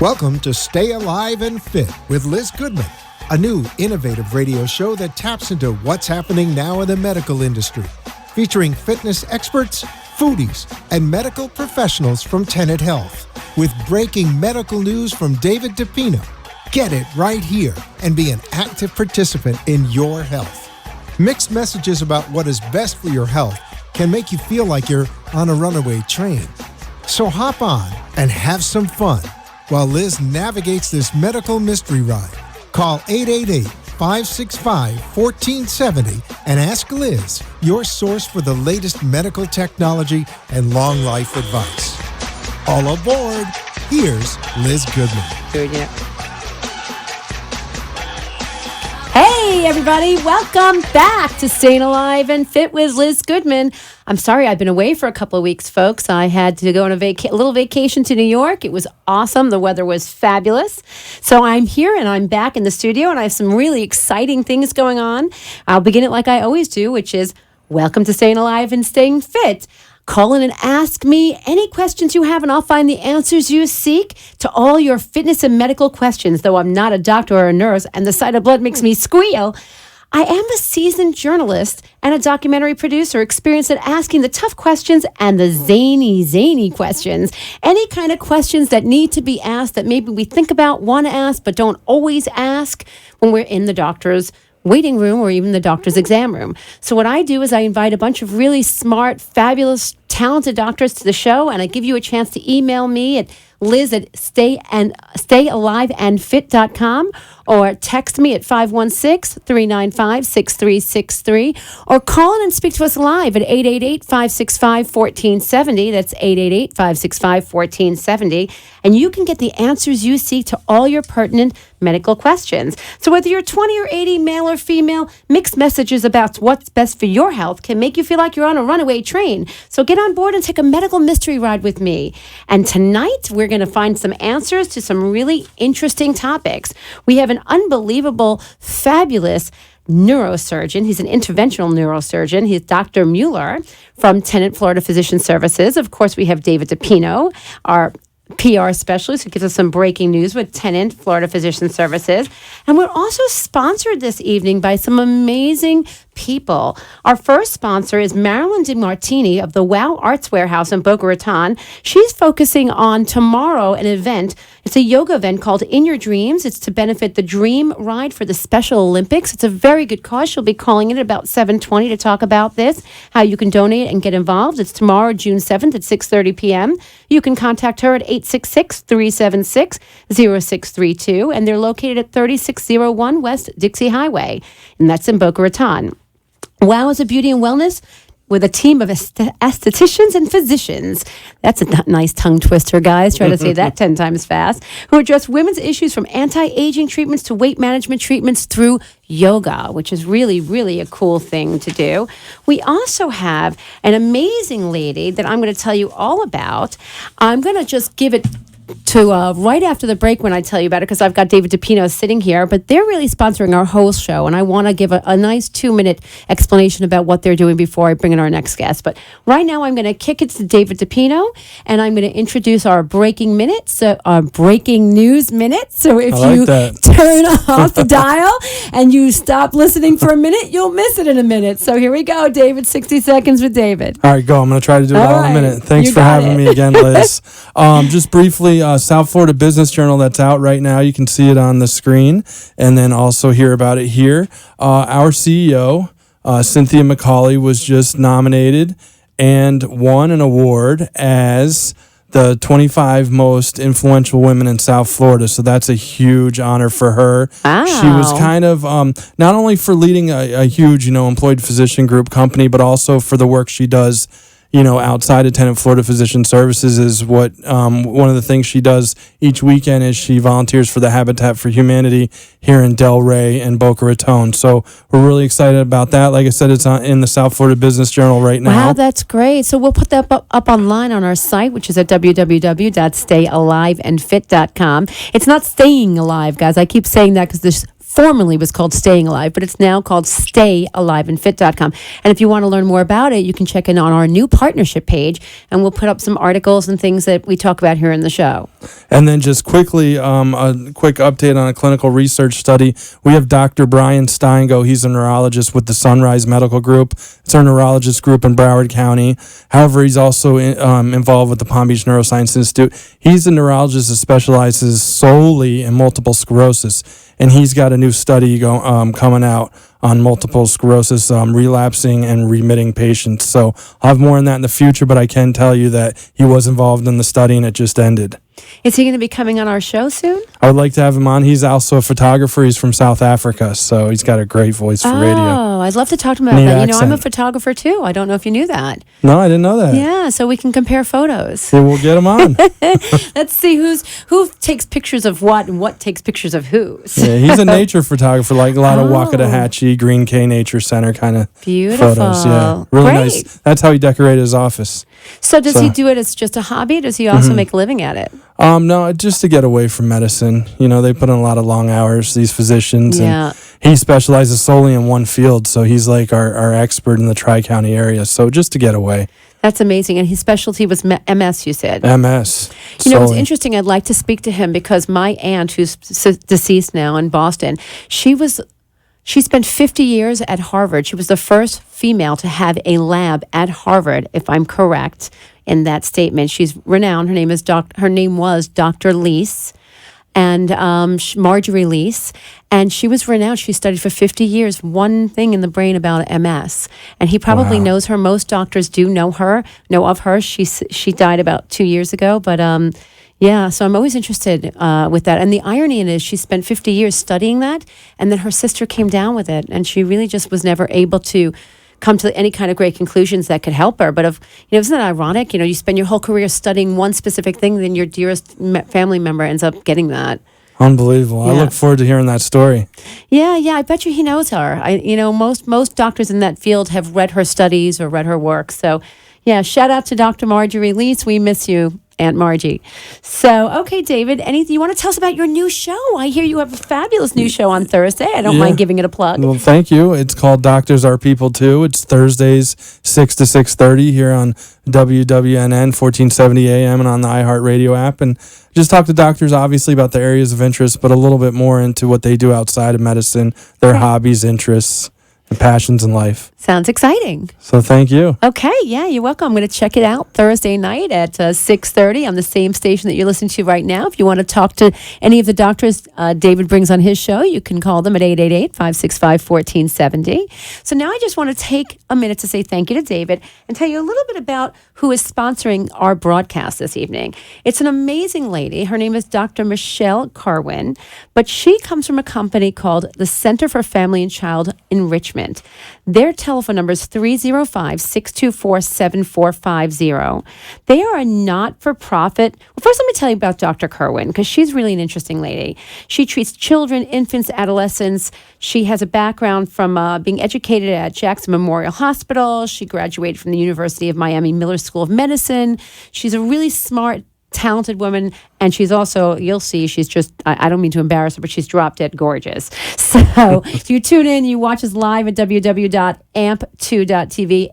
Welcome to Stay Alive and Fit with Liz Goodman, a new innovative radio show that taps into what's happening now in the medical industry, featuring fitness experts, foodies, and medical professionals from Tenet Health, with breaking medical news from David DePino. Get it right here and be an active participant in your health. Mixed messages about what is best for your health can make you feel like you're on a runaway train. So hop on and have some fun while Liz navigates this medical mystery ride. Call 888-565-1470 and ask Liz, your source for the latest medical technology and long life advice. All aboard. Here's Liz Goodman. Hey, everybody. Welcome back to Staying Alive and Fit with Liz Goodman. I'm sorry I've been away for a couple of weeks, folks. I had to go on a little vacation to New York. It was awesome. The weather was fabulous. So I'm here and I'm back in the studio and I have some really exciting things going on. I'll begin it like I always do, which is welcome to Staying Alive and Staying Fit. Call in and ask me any questions you have, and I'll find the answers you seek to all your fitness and medical questions. Though I'm not a doctor or a nurse, and the sight of blood makes me squeal, I am a seasoned journalist and a documentary producer experienced at asking the tough questions and the zany questions. Any kind of questions that need to be asked that maybe we think about, want to ask, but don't always ask when we're in the doctor's waiting room or even the doctor's exam room. So what I do is I invite a bunch of really smart, fabulous, talented doctors to the show, and I give you a chance to email me at liz@stayaliveandfit.com or text me at 516-395-6363 or call in and speak to us live at 888-565-1470. That's 888-565-1470. And you can get the answers you seek to all your pertinent medical questions. So whether you're 20 or 80, male or female, mixed messages about what's best for your health can make you feel like you're on a runaway train. So get on board and take a medical mystery ride with me. And tonight, we're going to find some answers to some really interesting topics. We have an unbelievable, fabulous neurosurgeon. He's an interventional neurosurgeon. He's Dr. Mueller from Tenet Florida Physician Services. Of course, we have David DePino, our PR specialist, who gives us some breaking news with Tenet Florida Physician Services. And we're also sponsored this evening by some amazing people. Our first sponsor is Marilyn DiMartini of the Wow Arts Warehouse in Boca Raton. She's focusing on tomorrow an event. It's a yoga event called In Your Dreams. It's to benefit the Dream Ride for the Special Olympics. It's a very good cause. She'll be calling in at about 7:20 to talk about this, how you can donate and get involved. It's tomorrow, June 7th at 6:30 p.m. You can contact her at 866-376-0632, and they're located at 3601 West Dixie Highway, and that's in Boca Raton. Wow is a beauty and wellness with a team of estheticians and physicians. That's a nice tongue twister, guys. Try to say that 10 times fast. Who address women's issues from anti-aging treatments to weight management treatments through yoga, which is really, really a cool thing to do. We also have an amazing lady that I'm going to tell you all about. I'm going to just give it to right after the break when I tell you about it, because I've got David DePino sitting here, but they're really sponsoring our whole show, and I want to give a nice 2-minute explanation about what they're doing before I bring in our next guest. But right now I'm going to kick it to David DePino, and I'm going to introduce our breaking minutes, our breaking news minutes. So if you turn off the dial and you stop listening for a minute, you'll miss it in a minute. So here we go, David, 60 seconds with David. All right, go. I'm going to try to do it all in a minute. Thanks for having me again, Liz. Just briefly, South Florida Business Journal that's out right now. You can see it on the screen and then also hear about it here. Our CEO, Cynthia McCauley, was just nominated and won an award as the 25 most influential women in South Florida. So that's a huge honor for her. Wow. She was kind of not only for leading a huge, employed physician group company, but also for the work she does outside of Tenet Florida Physician Services. Is what one of the things she does each weekend is she volunteers for the Habitat for Humanity here in Delray and Boca Raton. So we're really excited about that. Like I said, it's in the South Florida Business Journal right now. Wow, that's great. So we'll put that up online on our site, which is at www.stayaliveandfit.com. It's not staying alive, guys. I keep saying that because there's formerly was called Staying Alive, but it's now called StayAliveandFit.com. And if you want to learn more about it, you can check in on our new partnership page, and we'll put up some articles and things that we talk about here in the show. And then just quickly, a quick update on a clinical research study. We have Dr. Brian Steingo. He's a neurologist with the Sunrise Medical Group. It's our neurologist group in Broward County. However, he's also involved with the Palm Beach Neuroscience Institute. He's a neurologist that specializes solely in multiple sclerosis, and he's got a new study coming out on multiple sclerosis, relapsing and remitting patients. So I'll have more on that in the future, but I can tell you that he was involved in the study and it just ended. Is he going to be coming on our show soon? I would like to have him on. He's also a photographer. He's from South Africa, so he's got a great voice for radio. Oh, I'd love to talk to him about that. You know, I'm a photographer too. I don't know if you knew that. No, I didn't know that. Yeah, so we can compare photos. So we'll get him on. Let's see who takes pictures of what and what takes pictures of who. Yeah, he's a nature photographer, like a lot of Wakatahatchee, Green K Nature Center kind of photos. Yeah, really nice. That's how he decorated his office. So does he do it as just a hobby? Or does he also make a living at it? No, just to get away from medicine. You know, they put in a lot of long hours, these physicians, Yeah. and he specializes solely in one field, so he's like our expert in the Tri-County area, so just to get away. That's amazing. And his specialty was MS, you said? MS. You know, it's interesting. I'd like to speak to him because my aunt, who's deceased now in Boston, she spent 50 years at Harvard. She was the first female to have a lab at Harvard, if I'm correct in that statement. She's renowned. Her name was Dr. Lease, and Marjorie Lease, and she was renowned. She studied for 50 years one thing in the brain about MS, and he probably knows her. Most doctors do know of her. She died about 2 years ago, but yeah, so I'm always interested with that. And the irony in it is she spent 50 years studying that, and then her sister came down with it, and she really just was never able to come to any kind of great conclusions that could help her. But isn't that ironic? You know, you spend your whole career studying one specific thing, then your dearest family member ends up getting that. Unbelievable. Yeah. I look forward to hearing that story. Yeah, I bet you he knows her. Most doctors in that field have read her studies or read her work. So, yeah, shout out to Dr. Marjorie Lease. We miss you, Aunt Margie. So, okay, David, anything you want to tell us about your new show? I hear you have a fabulous new show on Thursday. I don't mind giving it a plug. Well, thank you. It's called Doctors Are People Too. It's Thursdays, 6 to 6:30 here on WWNN 1470 AM and on the iHeartRadio app. And just talk to doctors, obviously, about their areas of interest, but a little bit more into what they do outside of medicine, their hobbies, interests, and passions in life. Sounds exciting. So thank you. Okay, yeah, you're welcome. I'm going to check it out Thursday night at 6:30 on the same station that you're listening to right now. If you want to talk to any of the doctors David brings on his show, you can call them at 888-565-1470. So now I just want to take a minute to say thank you to David and tell you a little bit about who is sponsoring our broadcast this evening. It's an amazing lady. Her name is Dr. Michelle Carwin, but she comes from a company called the Center for Family and Child Enrichment. Their telephone number is 305-624-7450. They are a not-for-profit. Well, first let me tell you about Dr. Kerwin, because she's really an interesting lady. She treats children, infants, adolescents. She has a background from being educated at Jackson Memorial Hospital. She graduated from the University of Miami Miller School of Medicine. She's a really smart, talented woman, and she's also, you'll see, she's just, I don't mean to embarrass her, but she's drop dead gorgeous. So if you tune in, you watch us live at www.amp2.tv,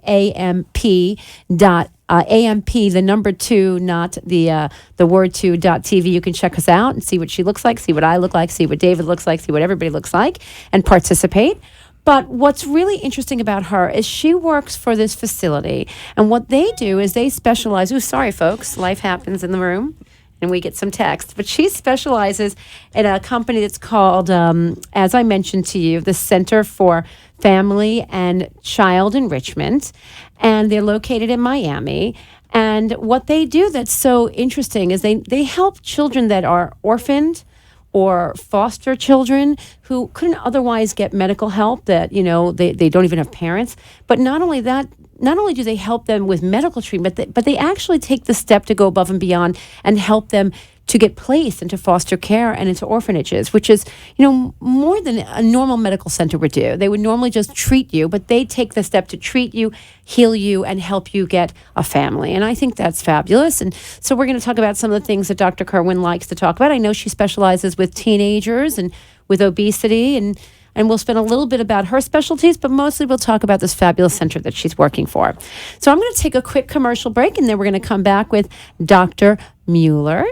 AMP, the number 2, not the word 2.tv. You can check us out and see what she looks like, see what I look like, see what David looks like, see what everybody looks like, and participate. But what's really interesting about her is she works for this facility, and what they do is they specialize. Oh, sorry, folks, life happens in the room, and we get some text. But she specializes in a company that's called, as I mentioned to you, the Center for Family and Child Enrichment, and they're located in Miami. And what they do that's so interesting is they help children that are orphaned or foster children who couldn't otherwise get medical help, that, they don't even have parents. But not only that, not only do they help them with medical treatment, but they actually take the step to go above and beyond and help them to get placed into foster care and into orphanages, which is, more than a normal medical center would do. They would normally just treat you, but they take the step to treat you, heal you, and help you get a family. And I think that's fabulous. And so we're going to talk about some of the things that Dr. Kerwin likes to talk about. I know she specializes with teenagers and with obesity, and we'll spend a little bit about her specialties, but mostly we'll talk about this fabulous center that she's working for. So I'm going to take a quick commercial break, and then we're going to come back with Dr. Mueller.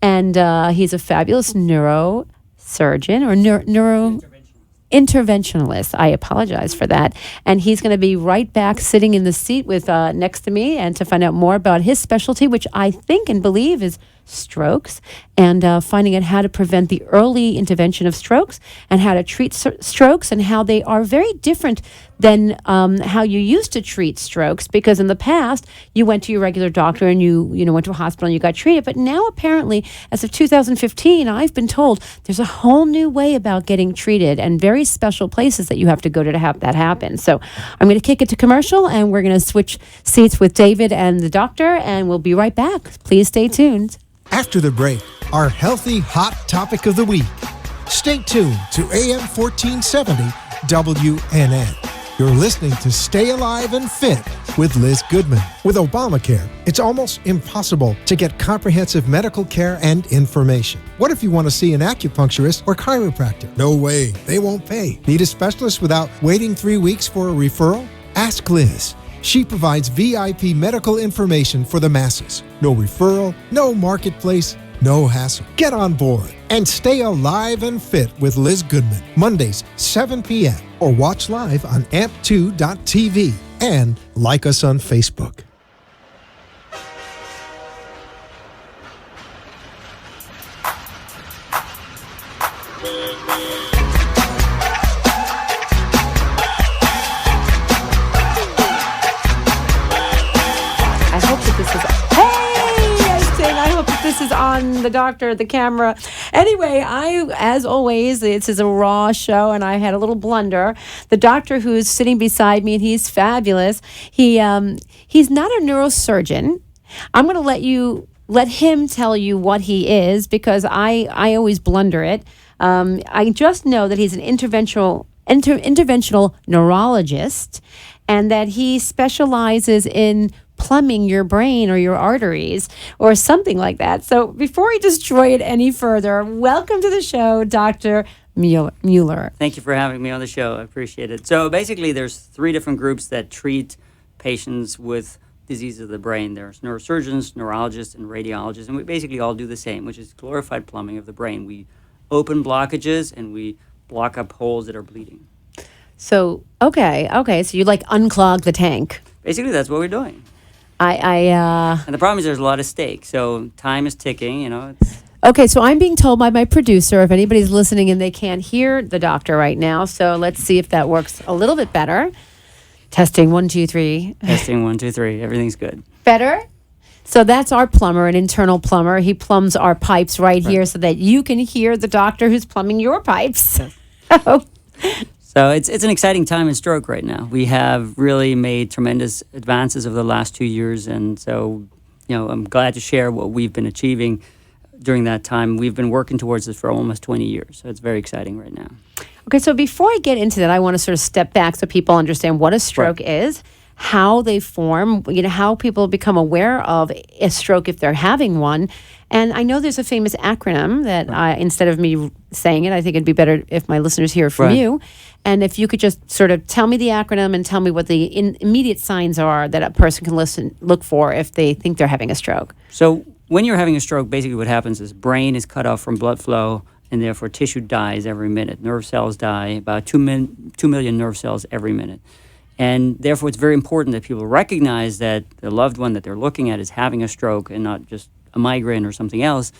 And he's a fabulous neurosurgeon or neuro interventionalist. I apologize for that. And he's going to be right back sitting in the seat with next to me, and to find out more about his specialty, which I think and believe is strokes, and finding out how to prevent the early intervention of strokes and how to treat strokes, and how they are very different than how you used to treat strokes, because in the past you went to your regular doctor and you went to a hospital and you got treated. But now apparently, as of 2015, I've been told there's a whole new way about getting treated, and very special places that you have to go to have that happen. So I'm going to kick it to commercial, and we're going to switch seats with David and the doctor, and we'll be right back. Please stay tuned. After the break, our healthy hot topic of the week. Stay tuned to AM 1470 WNN. You're listening to Stay Alive and Fit with Liz Goodman. With Obamacare, it's almost impossible to get comprehensive medical care and information. What if you want to see an acupuncturist or chiropractor? No way, they won't pay. Need a specialist without waiting 3 weeks for a referral? Ask Liz. She provides VIP medical information for the masses. No referral, no marketplace, no hassle. Get on board and stay alive and fit with Liz Goodman. Mondays, 7 p.m. or watch live on amp2.tv and like us on Facebook. This is on the doctor, the camera. Anyway, as always, this is a raw show, and I had a little blunder. The doctor who's sitting beside me, and he's fabulous. He's not a neurosurgeon. I'm going to let him tell you what he is, because I always blunder it. I just know that he's an interventional neurologist, and that he specializes in plumbing your brain or your arteries or something like that. So before we destroy it any further, welcome to the show, Dr. Mueller. Thank you for having me on the show. I appreciate it. So basically, there's 3 different groups that treat patients with diseases of the brain. There's neurosurgeons, neurologists, and radiologists, and we basically all do the same, which is glorified plumbing of the brain. We open blockages and we block up holes that are bleeding. So, okay. So you unclog the tank. Basically, that's what we're doing. And the problem is there's a lot of stake, so time is ticking, Okay, so I'm being told by my producer, if anybody's listening and they can't hear the doctor right now, so let's see if that works a little bit better. Testing 1, 2, 3. Testing 1, 2, 3. Everything's good. Better? So that's our plumber, an internal plumber. He plumbs our pipes right here so that you can hear the doctor who's plumbing your pipes. So it's an exciting time in stroke right now. We have really made tremendous advances over the last 2 years, and so I'm glad to share what we've been achieving during that time. We've been working towards this for almost 20 years, so it's very exciting right now. Okay, so before I get into that, I want to sort of step back so people understand what a stroke is, how they form, how people become aware of a stroke if they're having one. And I know there's a famous acronym that instead of me saying it, I think it'd be better if my listeners hear from you. And if you could just sort of tell me the acronym and tell me what the immediate signs are that a person can look for if they think they're having a stroke. So when you're having a stroke, basically what happens is brain is cut off from blood flow, and therefore tissue dies every minute. Nerve cells die, about 2 million nerve cells every minute. And therefore, it's very important that people recognize that the loved one that they're looking at is having a stroke and not just a migraine or something else.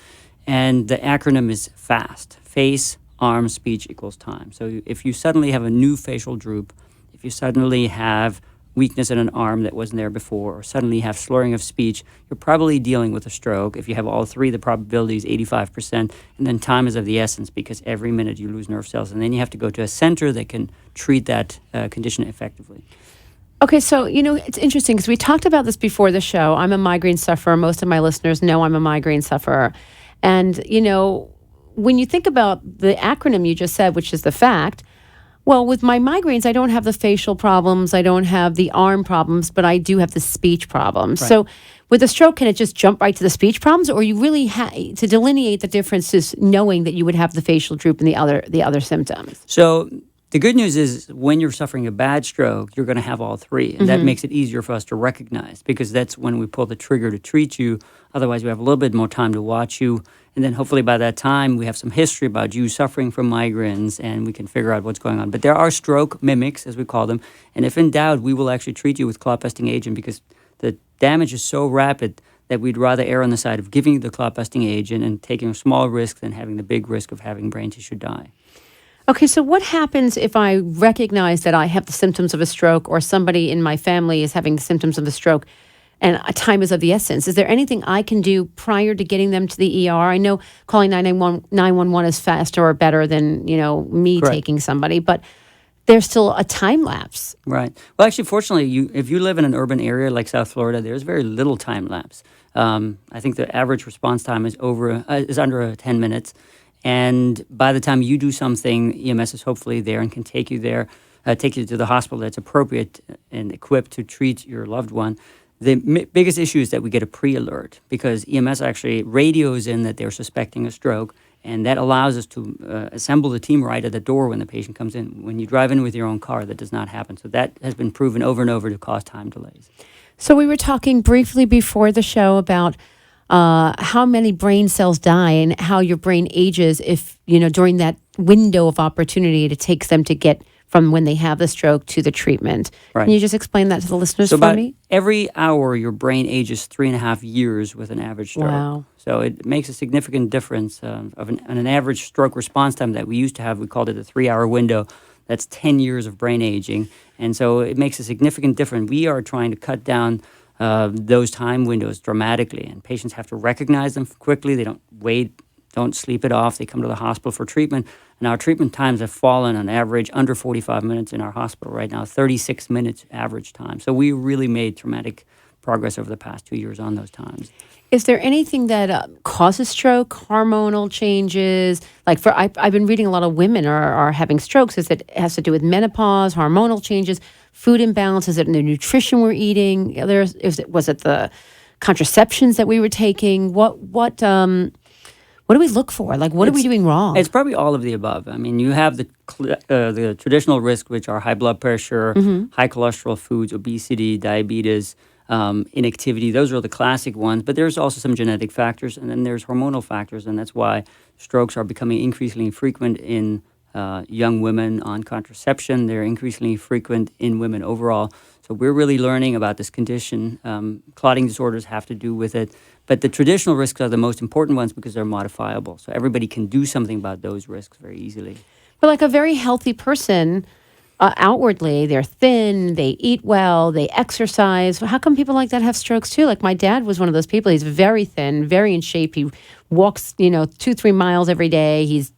And the acronym is FAST. Face, arm, speech equals time. So if you suddenly have a new facial droop, if you suddenly have weakness in an arm that wasn't there before, or suddenly have slurring of speech, you're probably dealing with a stroke. If you have all 3, the probability is 85%. And then time is of the essence, because every minute you lose nerve cells. And then you have to go to a center that can treat that condition effectively. Okay, so, it's interesting because we talked about this before the show. I'm a migraine sufferer. Most of my listeners know I'm a migraine sufferer. And, when you think about the acronym you just said, which is the FACT, Well, with my migraines, I don't have the facial problems, I don't have the arm problems, but I do have the speech problems. Right. So, with a stroke, can it just jump right to the speech problems, or you really to delineate the differences, knowing that you would have the facial droop and the other symptoms? So the good news is when you're suffering a bad stroke, you're going to have all three. And that makes it easier for us to recognize, because that's when we pull the trigger to treat you. Otherwise, we have a little bit more time to watch you. And then hopefully by that time, we have some history about you suffering from migraines, and we can figure out what's going on. But there are stroke mimics, as we call them. And if in doubt, we will actually treat you with clot-busting agent, because the damage is so rapid that we'd rather err on the side of giving you the clot-busting agent and taking a small risk than having the big risk of having brain tissue die. Okay, so what happens if I recognize that I have the symptoms of a stroke, or somebody in my family is having the symptoms of a stroke, and time is of the essence? Is there anything I can do prior to getting them to the ER? I know calling 911 is faster or better than, me Correct. taking somebody, but there's still a time lapse. Right. Well, actually, fortunately, if you live in an urban area like South Florida, there's very little time lapse. I think the average response time is under 10 minutes. And by the time you do something, EMS is hopefully there and can take you there, take you to the hospital that's appropriate and equipped to treat your loved one. The biggest issue is that we get a pre-alert, because EMS actually radios in that they're suspecting a stroke, and that allows us to assemble the team right at the door when the patient comes in. When you drive in with your own car, that does not happen. So that has been proven over and over to cause time delays. So we were talking briefly before the show about how many brain cells die and how your brain ages if, during that window of opportunity it takes them to get from when they have the stroke to the treatment. Right. Can you just explain that to the listeners So for about me? every hour, your brain ages 3.5 years with an average stroke. Wow. So it makes a significant difference on an average stroke response time that we used to have. We called it a 3-hour window. That's 10 years of brain aging. And so it makes a significant difference. We are trying to cut down those time windows dramatically, and patients have to recognize them quickly. They don't wait, don't sleep it off. They come to the hospital for treatment, and our treatment times have fallen on average under 45 minutes in our hospital right now, 36 minutes average time. So we really made dramatic progress over the past 2 years on those times. Is there anything that causes stroke, hormonal changes? Like I've been reading a lot of women are having strokes. Is it has to do with menopause, hormonal changes, food imbalance? Is it the nutrition we're eating? Was it the contraceptions that we were taking? What do we look for? Like, what are we doing wrong? It's probably all of the above. I mean, you have the traditional risks, which are high blood pressure, high cholesterol foods, obesity, diabetes, inactivity. Those are the classic ones. But there's also some genetic factors, and then there's hormonal factors, and that's why strokes are becoming increasingly frequent in young women on contraception. They're increasingly frequent in women overall. So we're really learning about this condition. Clotting disorders have to do with it. But the traditional risks are the most important ones because they're modifiable. So everybody can do something about those risks very easily. But like a very healthy person, outwardly, they're thin, they eat well, they exercise. How come people like that have strokes too? Like my dad was one of those people. He's very thin, very in shape. He walks, 2-3 miles every day. He's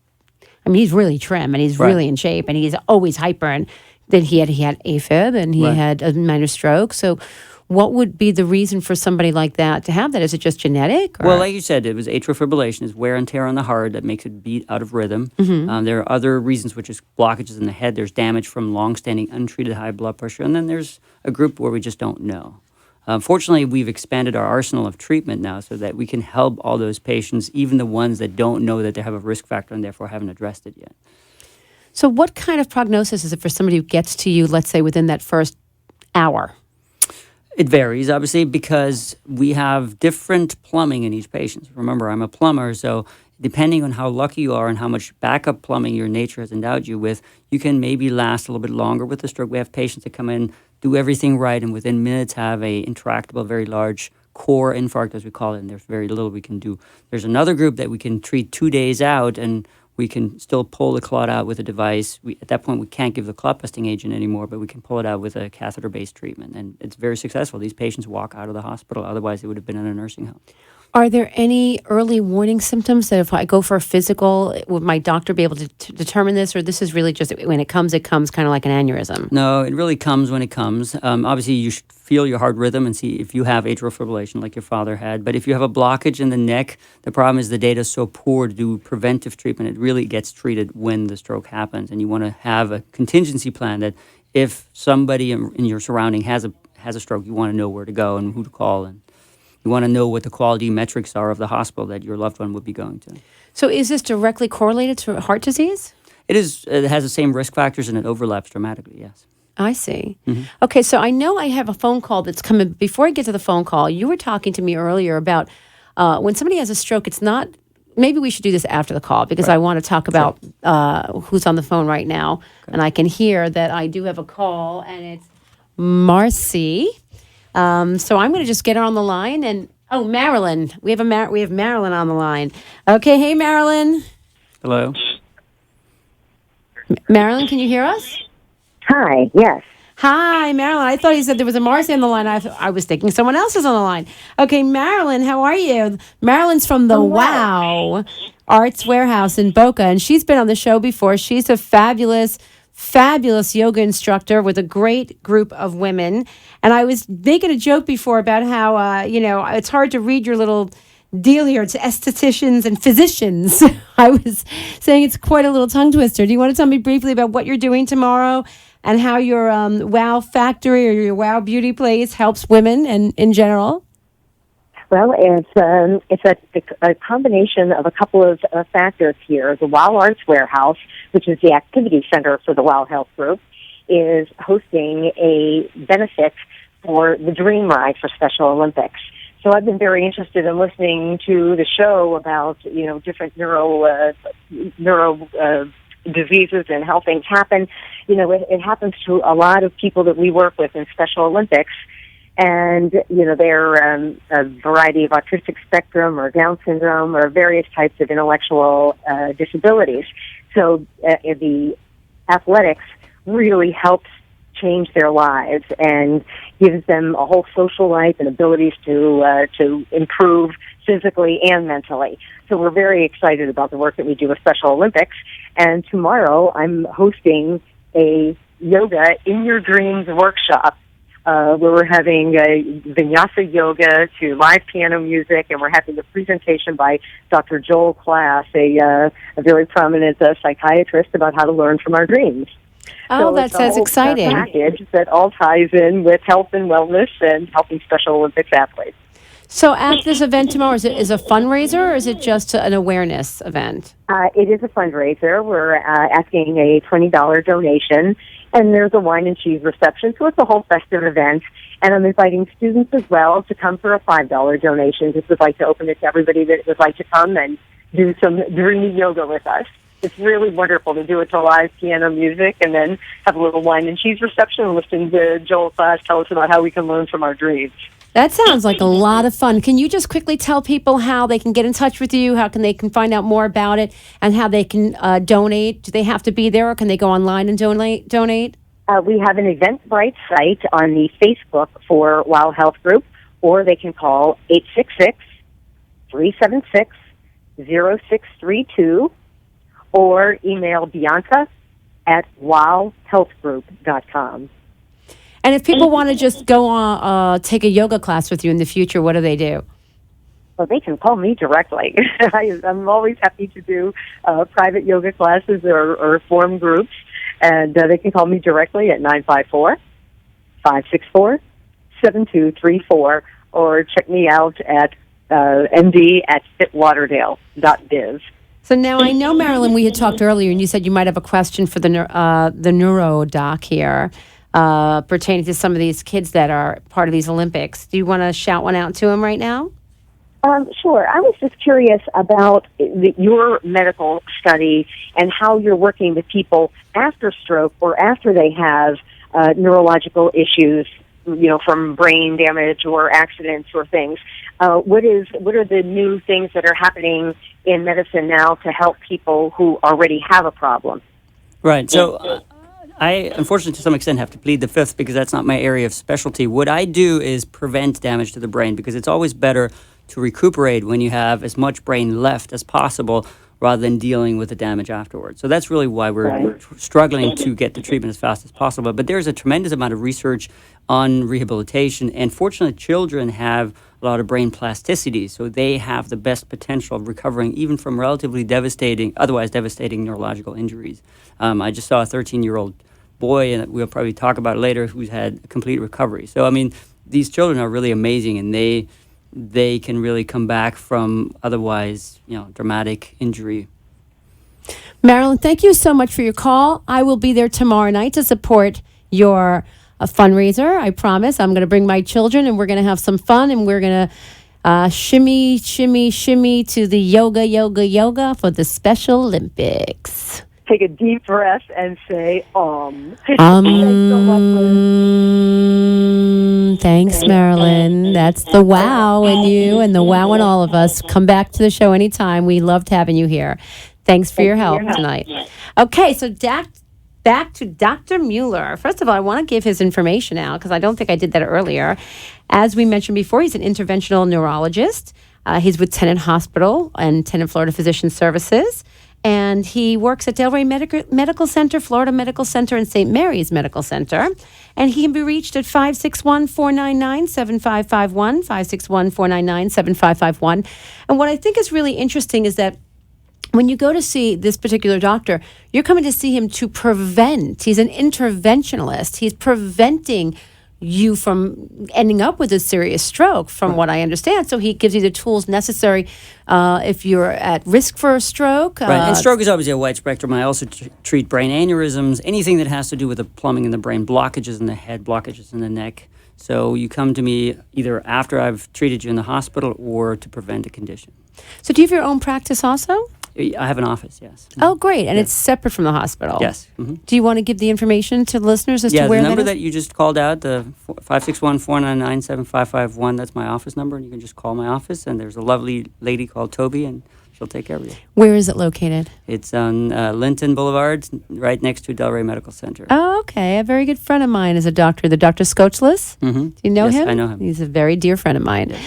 really trim, and he's really in shape, and he's always hyper. And then he had AFib, and he had a minor stroke. So what would be the reason for somebody like that to have that? Is it just genetic? Or? Well, like you said, it was atrial fibrillation, is wear and tear on the heart that makes it beat out of rhythm. There are other reasons, which is blockages in the head. There's damage from long-standing untreated high blood pressure. And then there's a group where we just don't know. Fortunately, we've expanded our arsenal of treatment now so that we can help all those patients, even the ones that don't know that they have a risk factor and therefore haven't addressed it yet. So what kind of prognosis is it for somebody who gets to you, let's say, within that first hour? It varies, obviously, because we have different plumbing in each patient. Remember, I'm a plumber, so depending on how lucky you are and how much backup plumbing your nature has endowed you with, you can maybe last a little bit longer with the stroke. We have patients that come in, do everything right, and within minutes have a intractable, very large core infarct, as we call it, and there's very little we can do. There's another group that we can treat 2 days out, and we can still pull the clot out with a device. At that point, we can't give the clot-busting agent anymore, but we can pull it out with a catheter-based treatment, and it's very successful. These patients walk out of the hospital. Otherwise, they would have been in a nursing home. Are there any early warning symptoms that if I go for a physical, would my doctor be able to determine this, or this is really just when it comes kind of like an aneurysm? No, it really comes when it comes. Obviously, you should feel your heart rhythm and see if you have atrial fibrillation like your father had. But if you have a blockage in the neck, the problem is the data is so poor to do preventive treatment. It really gets treated when the stroke happens. And you want to have a contingency plan that if somebody in your surrounding has a stroke, you want to know where to go and who to call, and you want to know what the quality metrics are of the hospital that your loved one would be going to. So is this directly correlated to heart disease? It is. It has the same risk factors and it overlaps dramatically, yes. I see. Mm-hmm. Okay, so I know I have a phone call that's coming. Before I get to the phone call, you were talking to me earlier about when somebody has a stroke, it's not, maybe we should do this after the call because I want to talk about who's on the phone right now. Okay. And I can hear that I do have a call, and it's Marcy. So I'm going to just get her on the line, and Marilyn, we have Marilyn on the line. Okay, hey Marilyn. Hello. Marilyn, can you hear us? Hi. Yes. Hi, Marilyn. I thought you said there was a Marcy on the line. I was thinking someone else is on the line. Okay, Marilyn, how are you? Marilyn's from the Wow Arts Warehouse in Boca, and she's been on the show before. She's a fabulous yoga instructor with a great group of women. And I was making a joke before about how, it's hard to read your little deal here. It's estheticians and physicians. I was saying it's quite a little tongue twister. Do you want to tell me briefly about what you're doing tomorrow and how your Wow Factory or your Wow Beauty Place helps women and in general? Well, it's a combination of a couple of factors here. The Wow Arts Warehouse, which is the activity center for the Wow Health Group, is hosting a benefit for the Dream Ride for Special Olympics. So I've been very interested in listening to the show about, different neuro diseases and how things happen. It happens to a lot of people that we work with in Special Olympics. And, they're a variety of autistic spectrum or Down syndrome or various types of intellectual disabilities. So the athletics really helps change their lives and gives them a whole social life and abilities to improve physically and mentally. So we're very excited about the work that we do with Special Olympics. And tomorrow I'm hosting a Yoga in Your Dreams workshop where we're having vinyasa yoga to live piano music, and we're having a presentation by Dr. Joel Klass, a very prominent psychiatrist, about how to learn from our dreams. Oh, that sounds exciting. Package that all ties in with health and wellness and helping Special Olympics athletes. So at this event tomorrow, is it a fundraiser or is it just an awareness event? It is a fundraiser. We're asking a $20 donation, and there's a wine and cheese reception, so it's a whole festive event. And I'm inviting students as well to come for a $5 donation. Just would like to open it to everybody that would like to come and do some dreamy yoga with us. It's really wonderful to do it to live piano music and then have a little wine and cheese reception and listen to Joel Klass tell us about how we can learn from our dreams. That sounds like a lot of fun. Can you just quickly tell people how they can get in touch with you, how they can find out more about it, and how they can donate? Do they have to be there, or can they go online and donate? We have an Eventbrite site on the Facebook for Wow Health Group, or they can call 866-376-0632, or email Bianca at wowhealthgroup.com. And if people want to just go on, take a yoga class with you in the future, what do they do? Well, they can call me directly. I'm always happy to do private yoga classes or form groups, and they can call me directly at 954-564-7234, or check me out at md@fitwaterdale.biz. So now I know, Marilyn, we had talked earlier, and you said you might have a question for the neuro doc here. Pertaining to some of these kids that are part of these Olympics. Do you want to shout one out to them right now? Sure. I was just curious about your medical study and how you're working with people after stroke or after they have neurological issues, from brain damage or accidents or things. What are the new things that are happening in medicine now to help people who already have a problem? Right. So I, unfortunately, to some extent, have to plead the fifth because that's not my area of specialty. What I do is prevent damage to the brain because it's always better to recuperate when you have as much brain left as possible, rather than dealing with the damage afterwards. So that's really why we're struggling to get the treatment as fast as possible. But there's a tremendous amount of research on rehabilitation, and fortunately, children have a lot of brain plasticity, so they have the best potential of recovering even from relatively otherwise devastating neurological injuries. I just saw a 13-year-old boy, and we'll probably talk about it later, who's had complete recovery. So, I mean, these children are really amazing, and they can really come back from otherwise, dramatic injury. Marilyn, thank you so much for your call. I will be there tomorrow night to support your fundraiser. I promise. I'm going to bring my children, and we're going to have some fun, and we're going to shimmy, shimmy, shimmy to the yoga for the Special Olympics. Take a deep breath and say, Thanks, Marilyn. That's the wow in you and the wow in all of us. Come back to the show anytime. We loved having you here. Thanks for your help tonight. Okay, so back to Dr. Mueller. First of all, I want to give his information out because I don't think I did that earlier. As we mentioned before, he's an interventional neurologist. He's with Tennant Hospital and Tennant Florida Physician Services. And he works at Delray Medical Center, Florida Medical Center, and St. Mary's Medical Center. And he can be reached at 561-499-7551, 561-499-7551. And what I think is really interesting is that when you go to see this particular doctor, you're coming to see him to prevent. He's an interventionalist. He's preventing you from ending up with a serious stroke, from what I understand. So he gives you the tools necessary if you're at risk for a stroke. Right, and stroke is obviously a wide spectrum. I also treat brain aneurysms, anything that has to do with the plumbing in the brain, blockages in the head, blockages in the neck. So you come to me either after I've treated you in the hospital or to prevent a condition. So do you have your own practice also? I have an office, yes. Oh, great. And it's separate from the hospital? Yes. Mm-hmm. Do you want to give the information to listeners as to where the number that that you just called out, the 561-499-7551, that's my office number, and you can just call my office, and there's a lovely lady called Toby, and she'll take care of you. Where is it located? It's on Linton Boulevard, right next to Delray Medical Center. Oh, okay. A very good friend of mine is a doctor, the Dr. Scotchless. Mm-hmm. Do you know him? Yes, I know him. He's a very dear friend of mine. Yeah.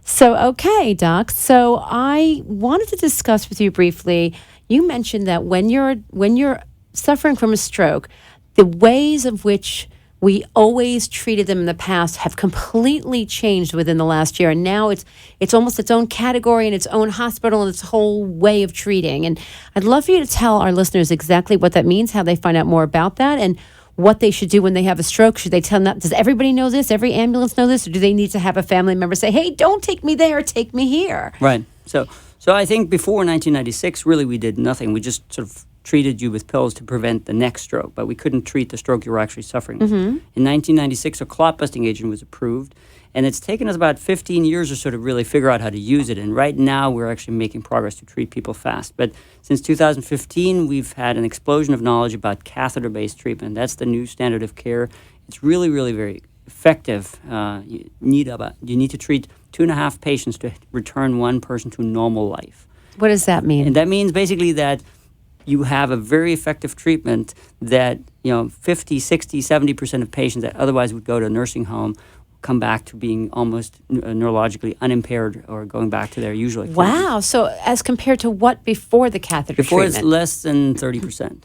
So, okay, Doc. So I wanted to discuss with you briefly. You mentioned that when you're suffering from a stroke, the ways of which we always treated them in the past have completely changed within the last year. And now it's almost its own category and its own hospital and its whole way of treating. And I'd love for you to tell our listeners exactly what that means, how they find out more about that, and what they should do when they have a stroke. Should they tell them, does everybody know this? Every ambulance know this? Or do they need to have a family member say, hey, don't take me there, take me here? Right. So I think before 1996, really we did nothing. We just sort of treated you with pills to prevent the next stroke, but we couldn't treat the stroke you were actually suffering with. In 1996, a clot-busting agent was approved, and it's taken us about 15 years or so to really figure out how to use it. And right now, we're actually making progress to treat people fast. But since 2015, we've had an explosion of knowledge about catheter-based treatment. That's the new standard of care. It's really, really very effective. You need to treat 2.5 patients to return one person to normal life. What does that mean? And that means basically that you have a very effective treatment that 50, 60, 70% of patients that otherwise would go to a nursing home come back to being almost neurologically unimpaired or going back to their usual activities. Wow. So as compared to what before the catheter Before treatment? it's less than 30%.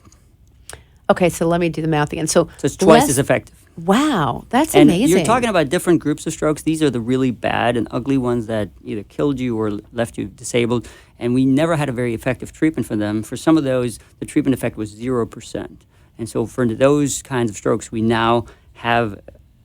Okay, so let me do the math again. So it's twice as effective. Wow, that's and amazing. You're talking about different groups of strokes. These are the really bad and ugly ones that either killed you or left you disabled. And we never had a very effective treatment for them. For some of those, the treatment effect was 0%. And so for those kinds of strokes, we now have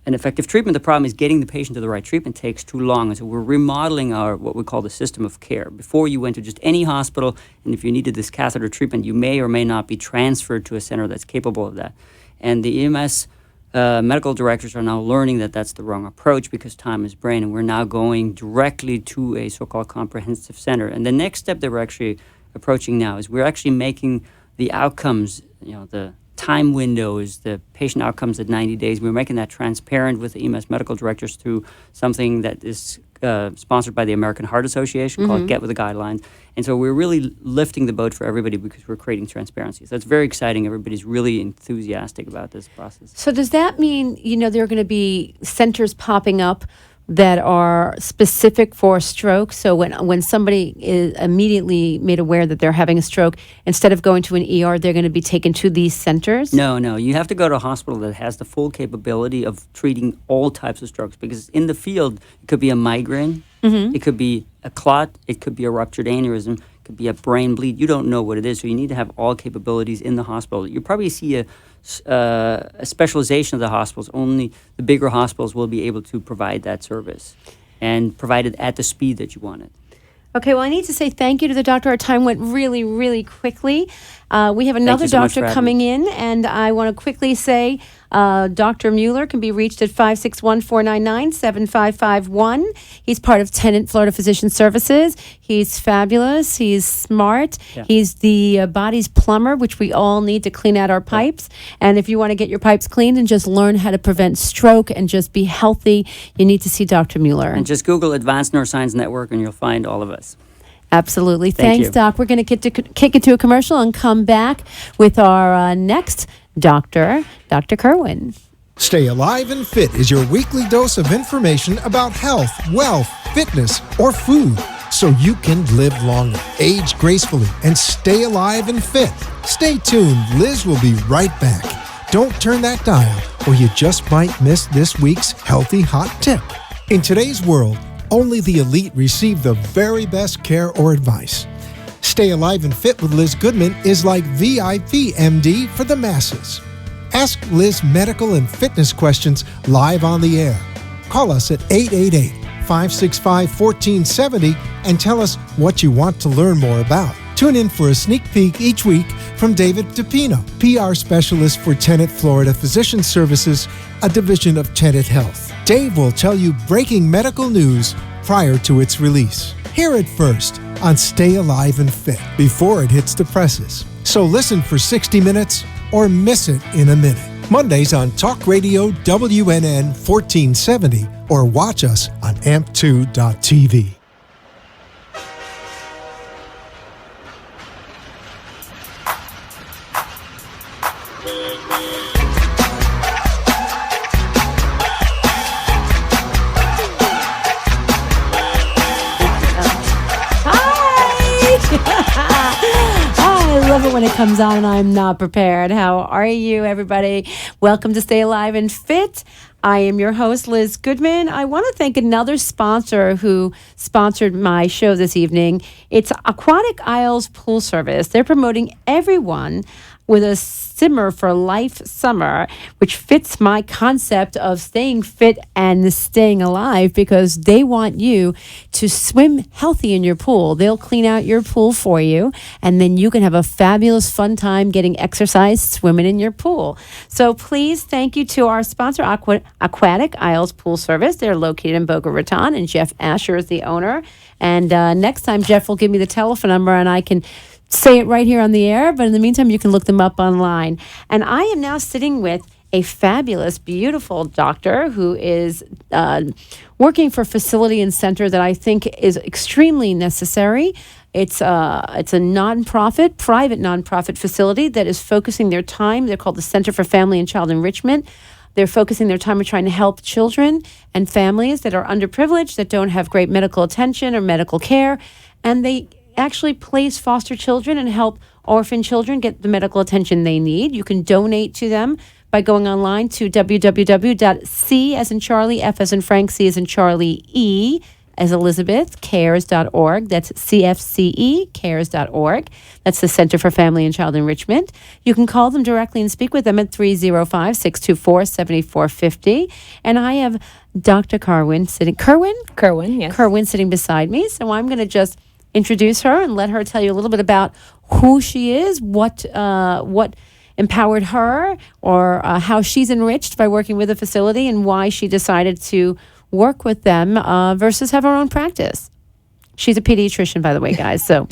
an effective treatment. The problem is getting the patient to the right treatment takes too long. And so we're remodeling what we call the system of care. Before you went to just any hospital, and if you needed this catheter treatment, you may or may not be transferred to a center that's capable of that. And the EMS medical directors are now learning that that's the wrong approach because time is brain, and we're now going directly to a so-called comprehensive center. And the next step that we're actually approaching now is we're actually making the outcomes, the time windows, the patient outcomes at 90 days, we're making that transparent with the EMS medical directors through something that is sponsored by the American Heart Association called Get With The Guidelines. And so we're really lifting the boat for everybody because we're creating transparency. So it's very exciting. Everybody's really enthusiastic about this process. So does that mean, there are going to be centers popping up that are specific for stroke. So when somebody is immediately made aware that they're having a stroke, instead of going to an ER, they're going to be taken to these centers? No. You have to go to a hospital that has the full capability of treating all types of strokes, because in the field, it could be a migraine, it could be a clot, it could be a ruptured aneurysm, it could be a brain bleed. You don't know what it is, so you need to have all capabilities in the hospital. You probably see a specialization of the hospitals. Only the bigger hospitals will be able to provide that service and provide it at the speed that you want it. Okay, well, I need to say thank you to the doctor. Our time went really, really quickly. We have another doctor coming in, and I want to quickly say Dr. Mueller can be reached at 561-499-7551. He's part of Tenet Florida Physician Services. He's fabulous. He's smart. Yeah. He's the body's plumber, which we all need to clean out our pipes. And if you want to get your pipes cleaned and just learn how to prevent stroke and just be healthy, you need to see Dr. Mueller. And just Google Advanced Neuroscience Network, and you'll find all of us. Absolutely. Thanks, Doc. We're going to kick into a commercial and come back with our next doctor, Dr. Kerwin. Stay Alive and Fit is your weekly dose of information about health, wealth, fitness, or food, so you can live longer, age gracefully, and stay alive and fit. Stay tuned. Liz will be right back. Don't turn that dial, or you just might miss this week's healthy hot tip. In today's world, only the elite receive the very best care or advice. Stay Alive and Fit with Liz Goodman is like VIP MD for the masses. Ask Liz medical and fitness questions live on the air. Call us at 888-565-1470 and tell us what you want to learn more about. Tune in for a sneak peek each week from David DePino, PR specialist for Tenet Florida Physician Services, a division of Tenet Health. Dave will tell you breaking medical news prior to its release. Hear it first on Stay Alive and Fit before it hits the presses. So listen for 60 minutes or miss it in a minute. Mondays on Talk Radio WNN 1470 or watch us on amp2.tv. When it comes on and I'm not prepared. How are you, everybody? Welcome to Stay Alive and Fit. I am your host, Liz Goodman. I want to thank another sponsor who sponsored my show this evening. It's Aquatic Isles Pool Service. They're promoting everyone with a Simmer for Life summer, which fits my concept of staying fit and staying alive, because they want you to swim healthy in your pool. They'll clean out your pool for you, and then you can have a fabulous fun time getting exercise swimming in your pool. So please, thank you to our sponsor, Aquatic Isles Pool Service. They're located in Boca Raton, and Jeff Asher is the owner. And next time, Jeff will give me the telephone number, and I can say it right here on the air, but in the meantime, you can look them up online. And I am now sitting with a fabulous, beautiful doctor who is working for a facility and center that I think is extremely necessary. It's a private nonprofit facility that is focusing their time. They're called the Center for Family and Child Enrichment. They're focusing their time on trying to help children and families that are underprivileged, that don't have great medical attention or medical care, and they actually place foster children and help orphan children get the medical attention they need. You can donate to them by going online to www.C as in Charlie, F as in Frank, C as in Charlie, E as Elizabeth, cares.org. That's CFCE, cares.org. That's the Center for Family and Child Enrichment. You can call them directly and speak with them at 305-624-7450. And I have Dr. Kerwin, yes. Kerwin sitting beside me. So I'm going to just introduce her and let her tell you a little bit about who she is, what empowered her, or how she's enriched by working with a facility, and why she decided to work with them versus have her own practice. She's a pediatrician, by the way, guys. So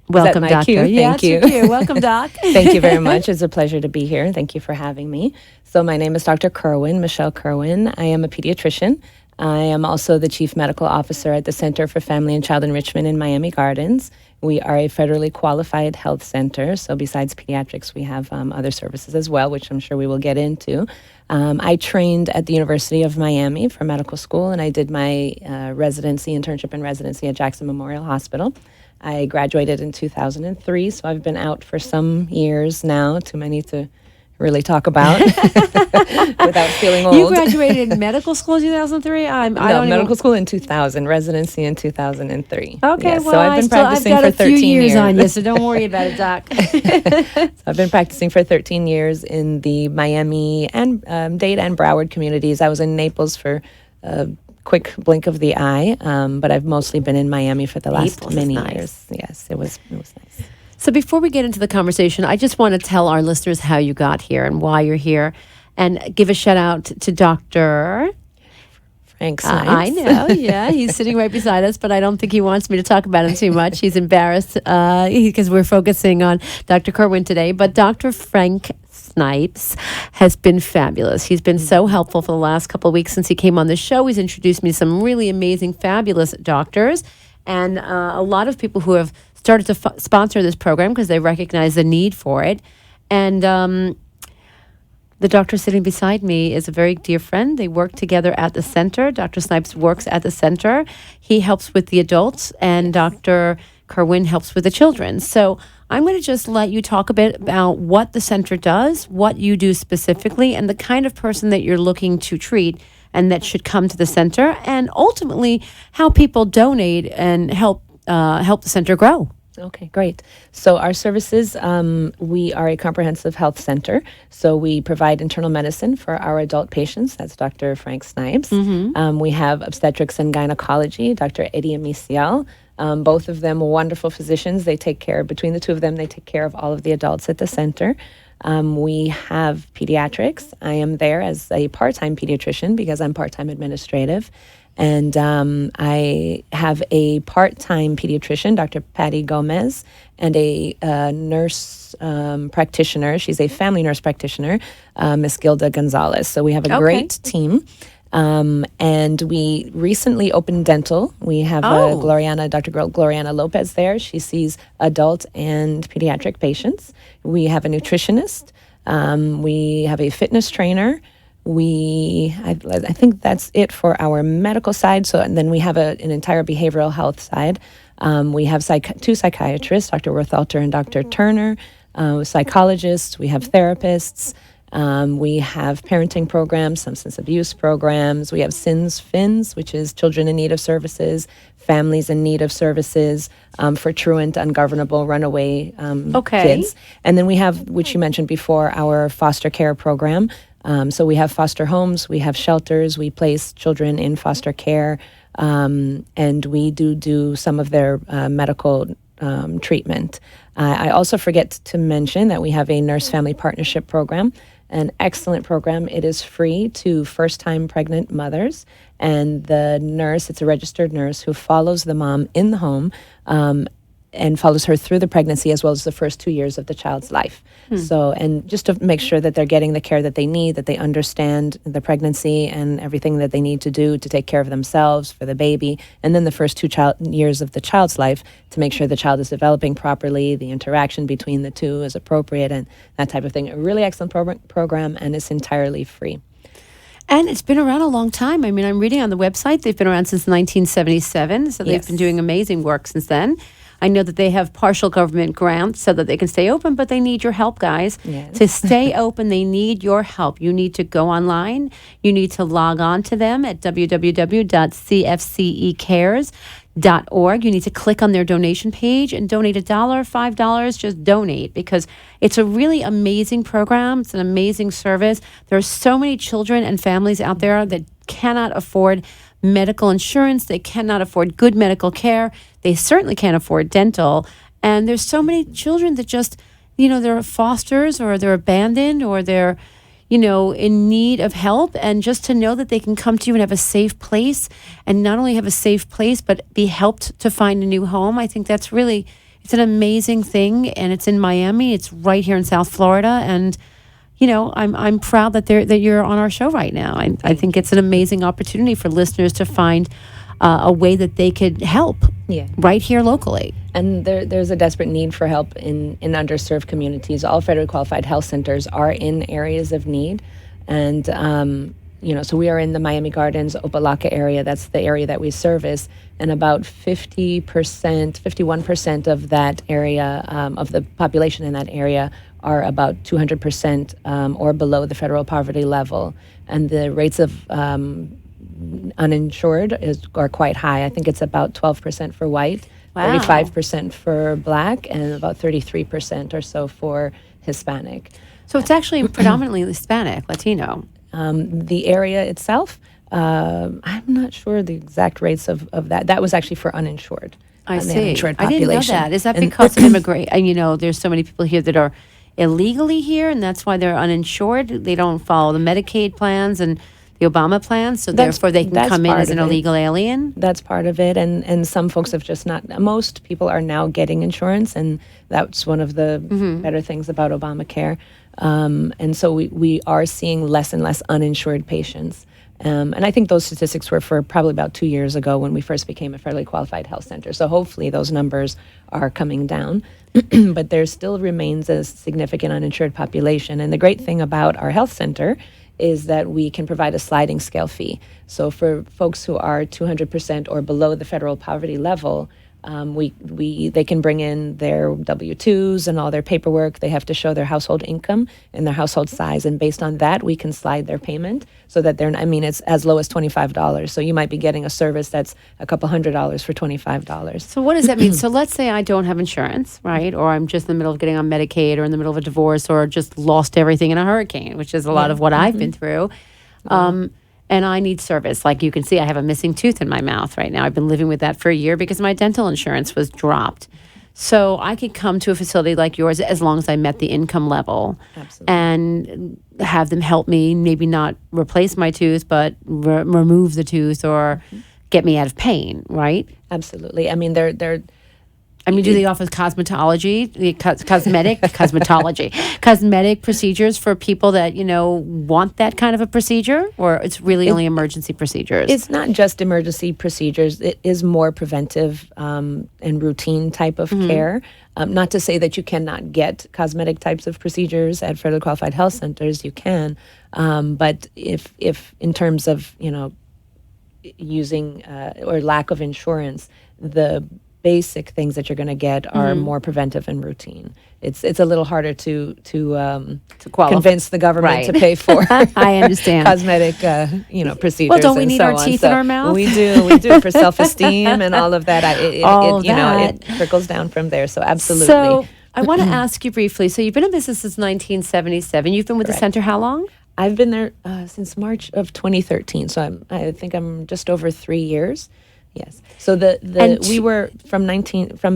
welcome, Doctor. Thank you. Welcome, Doc. Thank you very much. It's a pleasure to be here. Thank you for having me. So my name is Dr. Kerwin, Michelle Kerwin. I am a pediatrician. I am also the Chief Medical Officer at the Center for Family and Child Enrichment in Miami Gardens. We are a federally qualified health center, so besides pediatrics, we have other services as well, which I'm sure we will get into. I trained at the University of Miami for medical school, and I did my internship and residency at Jackson Memorial Hospital. I graduated in 2003, so I've been out for some years now, too many to really talk about without feeling old. You graduated in medical school in 2003? Medical school in 2000, residency in 2003. Okay, yes, well, so I've been practicing I've got for a few 13 years on you, so don't worry about it, Doc. So I've been practicing for 13 years in the Miami and Dade and Broward communities. I was in Naples for a quick blink of the eye, but I've mostly been in Miami for the last many years. Yes, it was nice. So before we get into the conversation, I just want to tell our listeners how you got here and why you're here, and give a shout out to Dr. Frank Snipes. I know, yeah. He's sitting right beside us, but I don't think he wants me to talk about him too much. He's embarrassed because we're focusing on Dr. Kerwin today. But Dr. Frank Snipes has been fabulous. He's been so helpful for the last couple of weeks since he came on the show. He's introduced me to some really amazing, fabulous doctors, and a lot of people who have started to sponsor this program because they recognize the need for it. And the doctor sitting beside me is a very dear friend. They work together at the center. Dr. Snipes works at the center. He helps with the adults, and Dr. Kerwin helps with the children. So I'm going to just let you talk a bit about what the center does, what you do specifically, and the kind of person that you're looking to treat and that should come to the center, and ultimately how people donate and help the center grow. Okay, great. So our services, we are a comprehensive health center. So we provide internal medicine for our adult patients. That's Dr. Frank Snipes. We have obstetrics and gynecology, Dr. Eddie Amicial. Both of them wonderful physicians. Between the two of them, they take care of all of the adults at the center. We have pediatrics. I am there as a part-time pediatrician because I'm part-time administrative. And I have a part-time pediatrician, Dr. Patty Gomez, and a nurse practitioner. She's a family nurse practitioner, Miss Gilda Gonzalez. So we have a great team. And we recently opened dental. We have Dr. Gloriana Lopez there. She sees adult and pediatric patients. We have a nutritionist. We have a fitness trainer. I think that's it for our medical side. So, and then we have an entire behavioral health side. We have two psychiatrists, Dr. Werthalter and Dr. Turner, psychologists. We have therapists. We have parenting programs, substance abuse programs. We have FINS, which is Children in Need of Services, Families in Need of Services, for truant, ungovernable, runaway kids. And then we have, which you mentioned before, our foster care program. So we have foster homes, we have shelters, we place children in foster care, and we do some of their medical treatment. I also forget to mention that we have a nurse-family partnership program, an excellent program. It is free to first-time pregnant mothers, and the nurse, it's a registered nurse who follows the mom in the home and follows her through the pregnancy as well as the first 2 years of the child's life. So, and just to make sure that they're getting the care that they need, that they understand the pregnancy and everything that they need to do to take care of themselves, for the baby, and then the first 2 years of the child's life to make sure the child is developing properly, the interaction between the two is appropriate, and that type of thing. A really excellent program, and it's entirely free. And it's been around a long time. I mean, I'm reading on the website, they've been around since 1977, so they've been doing amazing work since then. I know that they have partial government grants so that they can stay open, but they need your help, guys. Yes. To stay open, they need your help. You need to go online. You need to log on to them at www.cfcecares.org. You need to click on their donation page and donate $1, $5. Just donate, because it's a really amazing program. It's an amazing service. There are so many children and families out there that cannot afford medical insurance. They cannot afford good medical care. They certainly can't afford dental. And there's so many children that just, they're fosters, or they're abandoned, or they're, in need of help. And just to know that they can come to you and have a safe place, and not only have a safe place, but be helped to find a new home. I think that's really, it's an amazing thing. And it's in Miami. It's right here in South Florida. And I'm proud that you're on our show right now. I think it's an amazing opportunity for listeners to find a way that they could help right here locally. And there's a desperate need for help in underserved communities. All federally qualified health centers are in areas of need. And so we are in the Miami Gardens, Opa-locka area. That's the area that we service. And about 51% of that area, of the population in that area, are about 200% or below the federal poverty level. And the rates of uninsured are quite high. I think it's about 12% for white, Wow. 35% for black, and about 33% or so for Hispanic. So it's actually predominantly Hispanic, Latino. The area itself, I'm not sure the exact rates of that. That was actually for uninsured. I the see. uninsured I didn't know population. that. Is that because of immigration? And there's so many people here that are illegally here, and that's why they're uninsured. They don't follow the Medicaid plans and the Obama plans, so therefore they can come in as an illegal alien. That's part of it, and some folks have just not. Most people are now getting insurance, and that's one of the better things about Obamacare. And so we are seeing less and less uninsured patients. And I think those statistics were for probably about 2 years ago when we first became a federally qualified health center. So hopefully those numbers are coming down. But there still remains a significant uninsured population. And the great thing about our health center is that we can provide a sliding scale fee. So for folks who are 200% or below the federal poverty level, they can bring in their W-2s and all their paperwork. They have to show their household income and their household size, and based on that, we can slide their payment so that it's as low as $25. So you might be getting a service that's a couple $100 for $25. So what does that mean? So let's say I don't have insurance, right? Or I'm just in the middle of getting on Medicaid, or in the middle of a divorce, or just lost everything in a hurricane, which is a lot of what I've been through. And I need service. Like you can see, I have a missing tooth in my mouth right now. I've been living with that for a year because my dental insurance was dropped. So I could come to a facility like yours as long as I met the income level. Absolutely. And have them help me, maybe not replace my tooth, but remove the tooth or get me out of pain, right? Absolutely. I mean, they're do they offer cosmetology, cosmetic procedures for people that, want that kind of a procedure? Or it's really only emergency procedures? It's not just emergency procedures. It is more preventive and routine type of care. Not to say that you cannot get cosmetic types of procedures at federally qualified health centers. You can. But if in terms of, using or lack of insurance, the basic things that you're going to get are more preventive and routine. It's a little harder to convince the government to pay for. I understand cosmetic procedures. Well, don't we need our teeth in our mouth? We do for self-esteem and all of that. It trickles down from there. So absolutely. So I want to ask you briefly. So you've been in business since 1977. You've been with the center how long? I've been there since March of 2013. So I think I'm just over 3 years. Yes. So we were from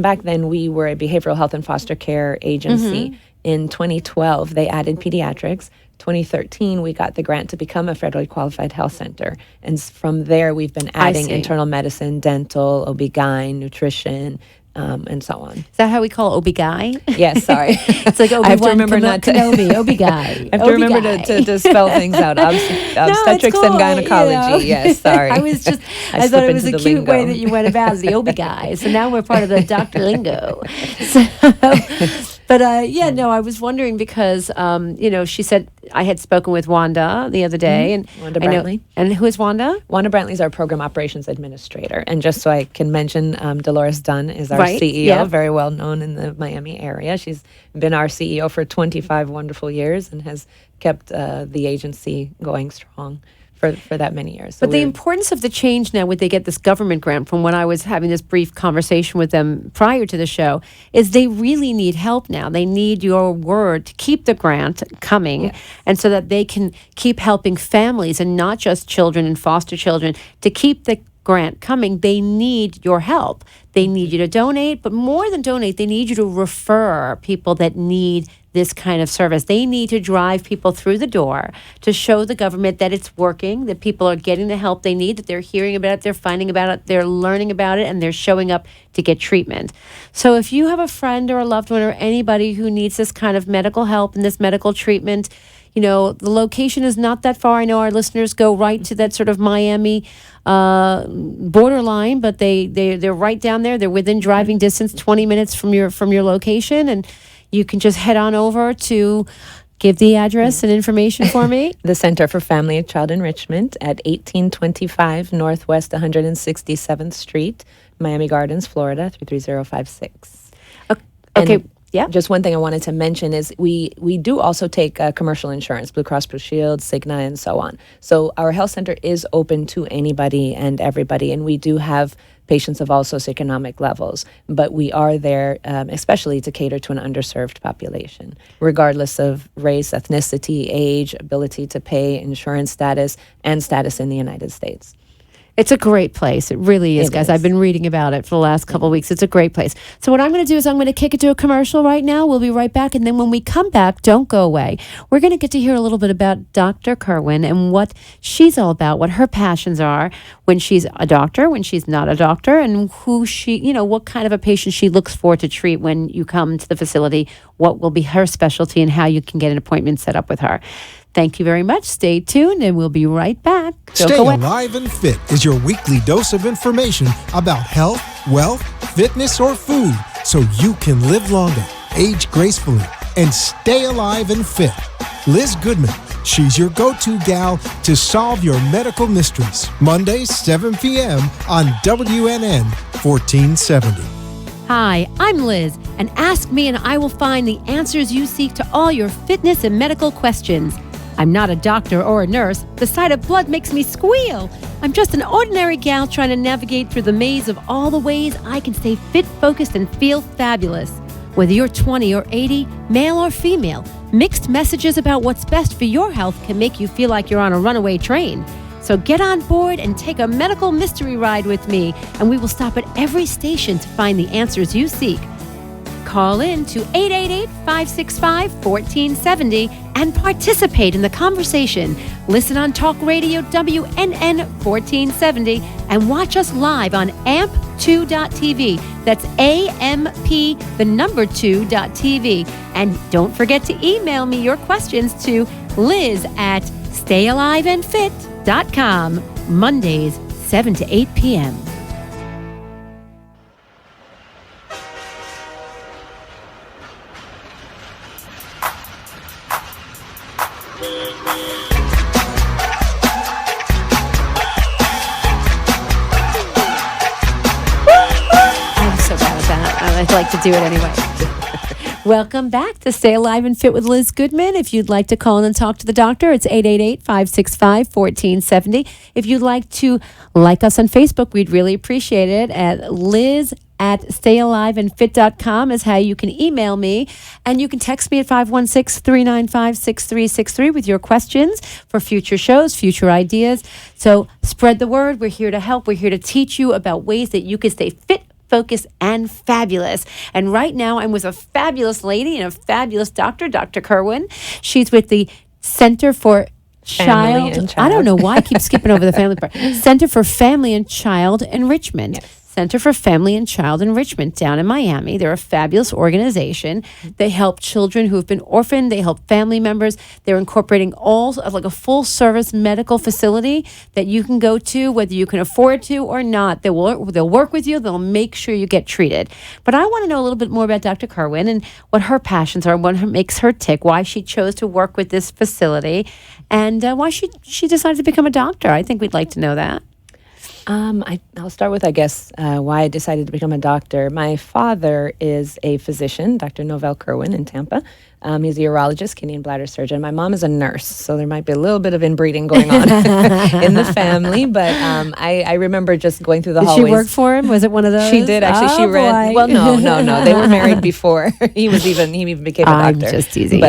back then, we were a behavioral health and foster care agency. In 2012, they added pediatrics. 2013, we got the grant to become a federally qualified health center. And from there, we've been adding internal medicine, dental, OB-GYN, nutrition, and so on. Is that how we call OB-GYN? Yes, sorry. It's like OB-1 I have to remember not to OB-GYN. I have to remember to spell things out. Obstetrics and gynecology. Yes, sorry. I thought it was a cute way that you went about it, the OB-GYN. So now we're part of the Dr. Lingo. But I was wondering because, she said I had spoken with Wanda the other day. And Wanda Brantley. And who is Wanda? Wanda Brantley is our program operations administrator. And just so I can mention, Dolores Dunn is our CEO, very well known in the Miami area. She's been our CEO for 25 wonderful years and has kept the agency going strong for that many years. So but the importance of the change now when they get this government grant, from when I was having this brief conversation with them prior to the show, is they really need help now. They need your word to keep the grant coming, and so that they can keep helping families and not just children and foster children to keep the grant coming. They need your help. They need you to donate, but more than donate, they need you to refer people that need this kind of service. They need to drive people through the door to show the government that it's working, that people are getting the help they need, that they're hearing about it, they're finding about it, they're learning about it, and they're showing up to get treatment. So if you have a friend or a loved one or anybody who needs this kind of medical help and this medical treatment, the location is not that far. I know our listeners go right to that sort of Miami borderline, but they're right down there. They're within driving distance, 20 minutes from your location, and you can just head on over to give the address and information for me? The Center for Family and Child Enrichment at 1825 Northwest 167th Street, Miami Gardens, Florida, 33056. Okay. And yeah. just one thing I wanted to mention is we do also take commercial insurance, Blue Cross Blue Shield, Cigna, and so on. So our health center is open to anybody and everybody, and we do have patients of all socioeconomic levels, but we are there especially to cater to an underserved population, regardless of race, ethnicity, age, ability to pay, insurance status, and status in the United States. It's a great place. It really is, guys. I've been reading about it for the last couple of weeks. It's a great place. So what I'm going to do is I'm going to kick it to a commercial right now. We'll be right back. And then when we come back, don't go away. We're going to get to hear a little bit about Dr. Kerwin and what she's all about, what her passions are when she's a doctor, when she's not a doctor, and who she, what kind of a patient she looks for to treat when you come to the facility, what will be her specialty, and how you can get an appointment set up with her. Thank you very much. Stay tuned, and we'll be right back. Stay Alive and Fit is your weekly dose of information about health, wealth, fitness, or food so you can live longer, age gracefully, and stay alive and fit. Liz Goodman, she's your go-to gal to solve your medical mysteries. Mondays, 7 p.m. on WNN 1470. Hi, I'm Liz, and ask me and I will find the answers you seek to all your fitness and medical questions. I'm not a doctor or a nurse. The sight of blood makes me squeal. I'm just an ordinary gal trying to navigate through the maze of all the ways I can stay fit, focused, and feel fabulous. Whether you're 20 or 80, male or female, mixed messages about what's best for your health can make you feel like you're on a runaway train. So get on board and take a medical mystery ride with me, and we will stop at every station to find the answers you seek. Call in to 888-565-1470 and participate in the conversation. Listen on Talk Radio WNN 1470 and watch us live on AMP2.tv. That's AMP2.tv. And don't forget to email me your questions to liz@stayaliveandfit.com. Mondays, 7 to 8 p.m. I'd like to do it anyway. Welcome back to Stay Alive and Fit with Liz Goodman. If you'd like to call in and talk to the doctor, it's 888-565-1470. If you'd like to like us on Facebook, we'd really appreciate it at liz@stayaliveandfit.com is how you can email me. And you can text me at 516-395-6363 with your questions for future shows, future ideas. So spread the word. We're here to help. We're here to teach you about ways that you can stay fit, focused, and fabulous. And right now I'm with a fabulous lady and a fabulous doctor, Dr. Kerwin. She's with the Center for Family and Child. I don't know why I keep skipping over the family part. Center for Family and Child Enrichment. Yes. Center for Family and Child Enrichment down in Miami. They're a fabulous organization. They help children who have been orphaned. They help family members. They're incorporating all of like a full service medical facility that you can go to, whether you can afford to or not. They'll work with you. They'll make sure you get treated. But I want to know a little bit more about Dr. Kerwin and what her passions are, what makes her tick, why she chose to work with this facility, and why she decided to become a doctor. I think we'd like to know that. I'll start with, why I decided to become a doctor. My father is a physician, Dr. Novell Kerwin in Tampa. He's a urologist, kidney and bladder surgeon. My mom is a nurse, so there might be a little bit of inbreeding going on in the family. But I remember just going through the hallways. Did she work for him? Was it one of those? She did, actually. She ran. Well, no. They were married before he even became a doctor. I'm just teasing.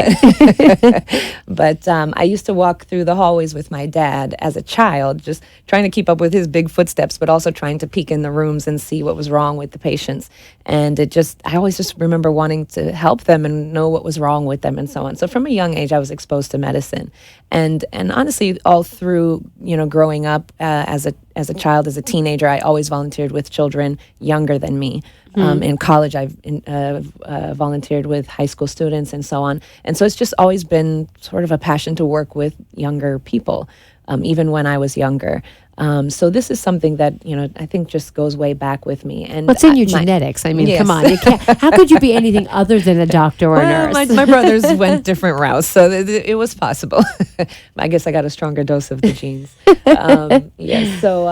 But I used to walk through the hallways with my dad as a child, just trying to keep up with his big footsteps, but also trying to peek in the rooms and see what was wrong with the patients. And I always just remember wanting to help them and know what was wrong with them and so on. So from a young age, I was exposed to medicine, and honestly, all through growing up as a child, as a teenager, I always volunteered with children younger than me. In college, I've volunteered with high school students and so on. And so it's just always been sort of a passion to work with younger people. even when I was younger. So this is something that, I think just goes way back with me. And What's in your genetics? I mean, Yes. come on. You can't, how could you be anything other than a doctor or a Well, nurse? my brothers went different routes, so it was possible. I guess I got a stronger dose of the genes. So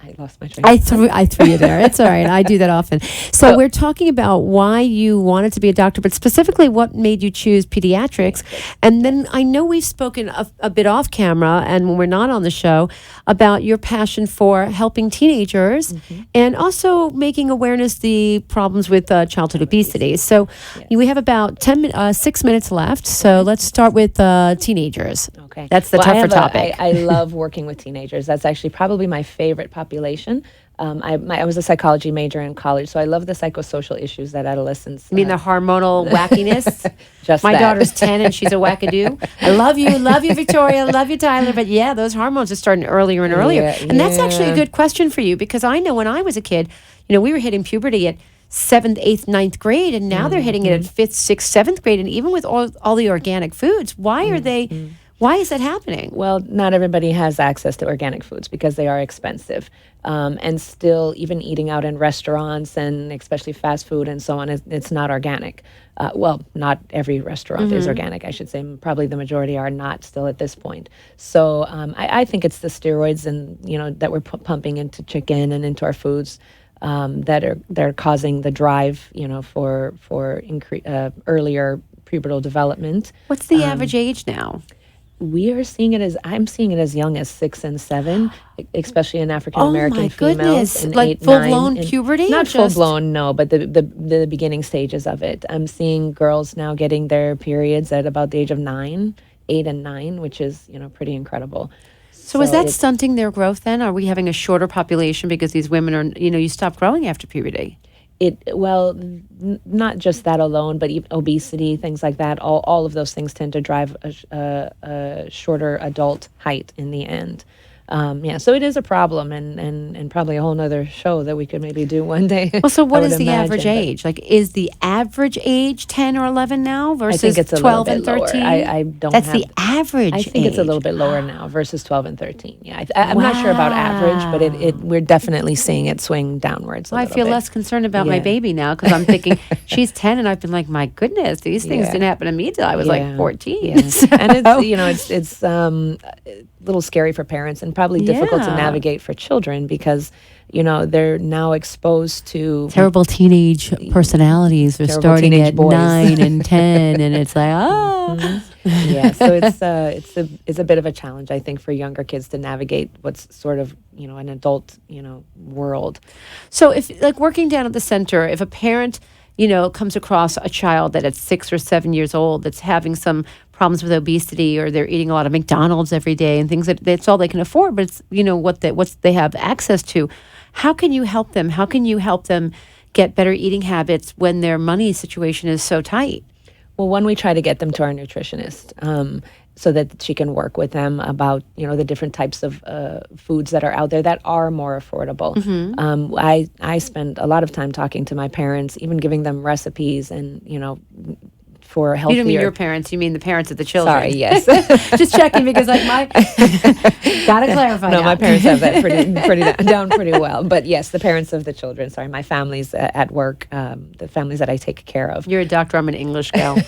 I lost my train. I threw you there. It's all right. I do that often. So we're talking about why you wanted to be a doctor, but specifically what made you choose pediatrics. And then I know we've spoken a bit off camera and when we're not on the show about your passion for helping teenagers and also making awareness the problems with childhood obesity. So we have about 6 minutes left. So let's start with teenagers. Okay. That's the tougher topic. I love working with teenagers. That's actually probably my favorite population. I was a psychology major in college, so I love the psychosocial issues that adolescents. You mean the hormonal wackiness? Just My that. daughter's 10 and she's a wackadoo. I love you, Victoria, love you, Tyler. But yeah, those hormones are starting earlier and earlier. And that's actually a good question for you because I know when I was a kid, we were hitting puberty at 7th, 8th, 9th grade, and now they're hitting it at 5th, 6th, 7th grade. And even with all the organic foods, why are they... Why is that happening? Well, not everybody has access to organic foods because they are expensive. And still, even eating out in restaurants and especially fast food and so on, it's not organic. Not every restaurant is organic, I should say. Probably the majority are not still at this point. So I think it's the steroids and that we're pumping into chicken and into our foods that are causing the drive, for earlier pubertal development. What's the average age now? I'm seeing it as young as 6 and 7, especially in African American females. Goodness. And Like 8, full-blown 9, puberty? Not or just... full blown, no, but the beginning stages of it. I'm seeing girls now getting their periods at about the age of 9, 8 and 9, which is pretty incredible. So is that stunting their growth then? Are we having a shorter population because these women are, you stop growing after puberty? Not just that alone, but even obesity, things like that. All of those things tend to drive a shorter adult height in the end. So it is a problem, and probably a whole nother show that we could maybe do one day. Well, so what is the average age? Like, is the average age 10 or 11 now versus I think it's a 12 little bit and 13? Lower. I don't. That's the average. I think it's a little bit lower now versus 12 and 13. Yeah, I'm not sure about average, but we're definitely seeing it swing downwards. I feel less concerned about my baby now because I'm thinking she's 10, and I've been like, my goodness, these things didn't happen to me till I was like 14. Yeah. So. And it's a little scary for parents and probably difficult to navigate for children because they're now exposed to terrible teenage personalities. They're starting at boys. 9 and 10, and it's like so it's a bit of a challenge, I think, for younger kids to navigate what's sort of an adult world. So if working down at the center, if a parent comes across a child that at 6 or 7 years old that's having some problems with obesity, or they're eating a lot of McDonald's every day and things that's all they can afford, but it's what they have access to. How can you help them? How can you help them get better eating habits when their money situation is so tight? Well, one, we try to get them to our nutritionist so that she can work with them about the different types of foods that are out there that are more affordable. I spend a lot of time talking to my parents, even giving them recipes and for healthier. You don't mean your parents, you mean the parents of the children. Sorry, yes. Just checking because gotta clarify. No, now. my parents have that down pretty well. But yes, the parents of the children. Sorry, my family's at work, the families that I take care of. You're a doctor, I'm an English gal.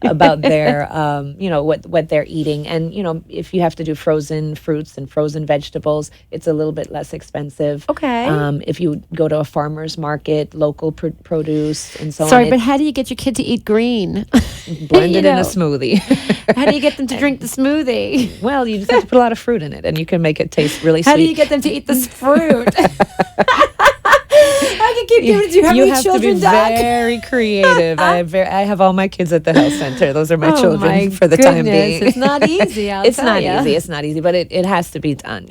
About their, what they're eating. And, if you have to do frozen fruits and frozen vegetables, it's a little bit less expensive. Okay. If you go to a farmer's market, local produce and so on. Sorry, but how do you get your kid to eat green? Blend it in a smoothie. How do you get them to drink the smoothie? Well, you just have to put a lot of fruit in it, and you can make it taste really sweet. How do you get them to eat this fruit? I can keep giving it to you. How many children, to be very creative. I have all my kids at the health center. Those are my children for the time being. It's not easy. It's not easy, but it has to be done,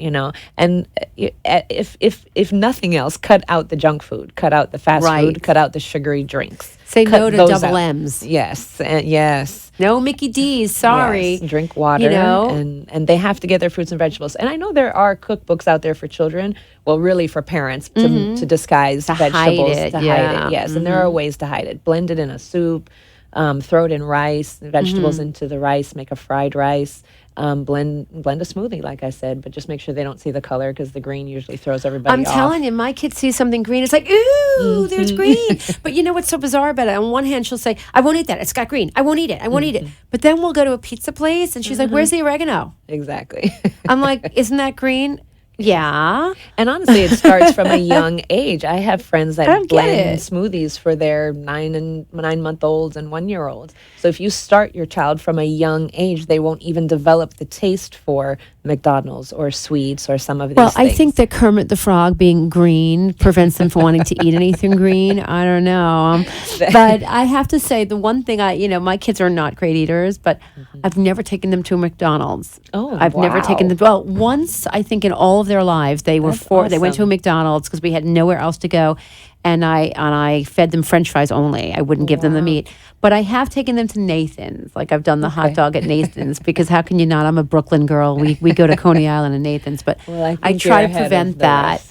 And if nothing else, cut out the junk food, cut out the fast food, cut out the sugary drinks. Say no to double M's. Yes, yes. No Mickey D's. Sorry. Yes, drink water, and they have to get their fruits and vegetables. And I know there are cookbooks out there for children. Well, really for parents to disguise vegetables, hide it. Yes, and there are ways to hide it. Blend it in a soup. Throw it in rice, vegetables into the rice, make a fried rice. Blend a smoothie, like I said, but just make sure they don't see the color because the green usually throws everybody off. I'm telling you, my kid sees something green. It's like, ooh, there's green. But you know what's so bizarre about it? On one hand, she'll say, I won't eat that. It's got green. I won't eat it. I won't eat it. But then we'll go to a pizza place and she's like, where's the oregano? Exactly. I'm like, isn't that green? Yeah. And honestly, it starts from a young age. I have friends that blend smoothies for their 9-month-olds and 1-year-olds. So if you start your child from a young age, they won't even develop the taste for McDonald's or sweets or some of these things. I think that Kermit the Frog being green prevents them from wanting to eat anything green. I don't know. But I have to say, the one thing my kids are not great eaters, but I've never taken them to a McDonald's. I've never taken them. Well, once, I think in all of their lives, they were they went to a McDonald's because we had nowhere else to go. And I fed them French fries only. I wouldn't give them the meat. But I have taken them to Nathan's. Like I've done the hot dog at Nathan's because how can you not? I'm a Brooklyn girl. We go to Coney Island and Nathan's. But I try to prevent that.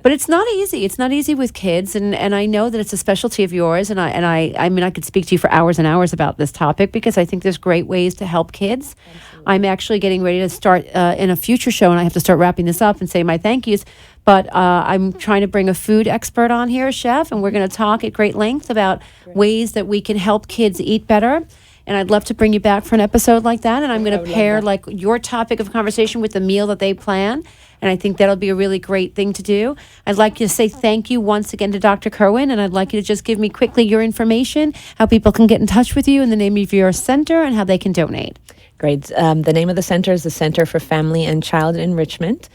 But it's not easy. It's not easy with kids. And I know that it's a specialty of yours. And I mean, I could speak to you for hours and hours about this topic because I think there's great ways to help kids. Absolutely. I'm actually getting ready to start in a future show, and I have to start wrapping this up and say my thank yous. But I'm trying to bring a food expert on here, chef, and we're going to talk at great length about ways that we can help kids eat better. And I'd love to bring you back for an episode like that. And I'm going to pair like your topic of conversation with the meal that they plan. And I think that'll be a really great thing to do. I'd like you to say thank you once again to Dr. Kerwin. And I'd like you to just give me quickly your information, how people can get in touch with you, and the name of your center, and how they can donate. Great. The name of the center is the Center for Family and Child Enrichment.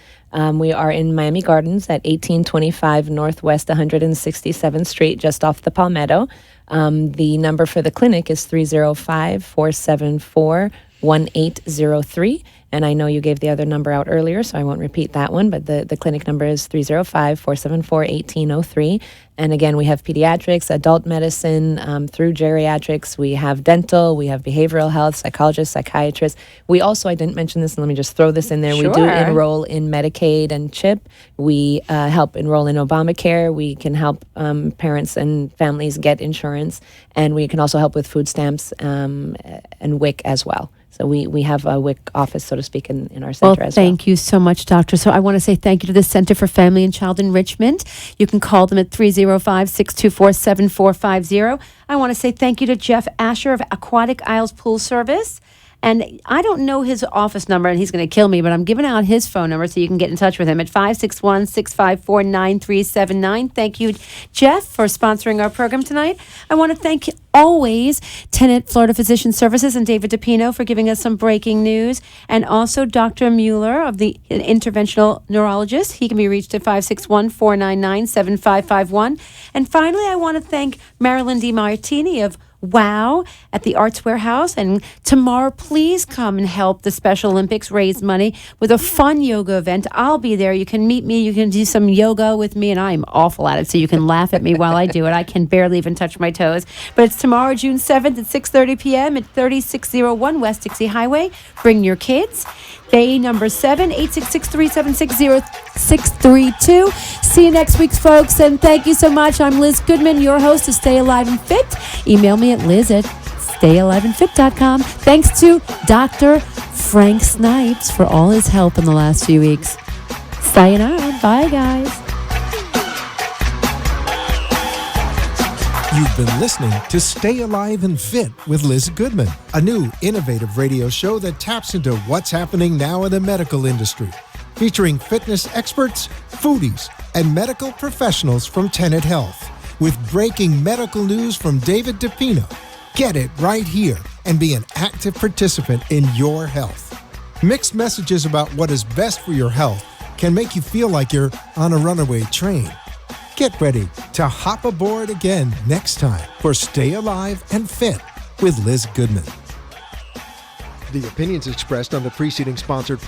We are in Miami Gardens at 1825 Northwest 167th Street, just off the Palmetto. The number for the clinic is 305-474-1803. And I know you gave the other number out earlier, so I won't repeat that one, but the clinic number is 305-474-1803. And again, we have pediatrics, adult medicine, through geriatrics. We have dental, we have behavioral health, psychologists, psychiatrists. We also, I didn't mention this, and let me just throw this in there. Sure. We do enroll in Medicaid and CHIP. We help enroll in Obamacare. We can help parents and families get insurance. And we can also help with food stamps and WIC as well. So we have a WIC office, so to speak, in our center as well. Thank you so much, Doctor. So I want to say thank you to the Center for Family and Child Enrichment. You can call them at 305-624-7450. I want to say thank you to Jeff Asher of Aquatic Isles Pool Service. And I don't know his office number, and he's going to kill me, but I'm giving out his phone number so you can get in touch with him at 561-654-9379. Thank you, Jeff, for sponsoring our program tonight. I want to thank always Tenet Florida Physician Services and David DePino for giving us some breaking news, and also Dr. Mueller of the interventional neurologist. He can be reached at 561-499-7551. And finally, I want to thank Marilyn DiMartini of WOW at the Arts Warehouse. And tomorrow, please come and help the Special Olympics raise money with a fun yoga event. I'll be there. You can meet me. You can do some yoga with me, and I'm awful at it, so you can laugh at me while I do it. I can barely even touch my toes. But it's tomorrow, June 7th at 6:30 p.m. at 3601 West Dixie Highway. Bring your kids. Bay number 7-866-376-0632. See you next week, folks, and thank you so much. I'm Liz Goodman, your host of Stay Alive and Fit. Email me at liz@stayaliveandfit.com. Thanks to Dr. Frank Snipes for all his help in the last few weeks. Sayonara. Bye, guys. You've been listening to Stay Alive and Fit with Liz Goodman, a new innovative radio show that taps into what's happening now in the medical industry, featuring fitness experts, foodies, and medical professionals from Tenet Health, with breaking medical news from David DePino. Get it right here and be an active participant in your health. Mixed messages about what is best for your health can make you feel like you're on a runaway train. Get ready to hop aboard again next time for Stay Alive and Fit with Liz Goodman. The opinions expressed on the preceding sponsored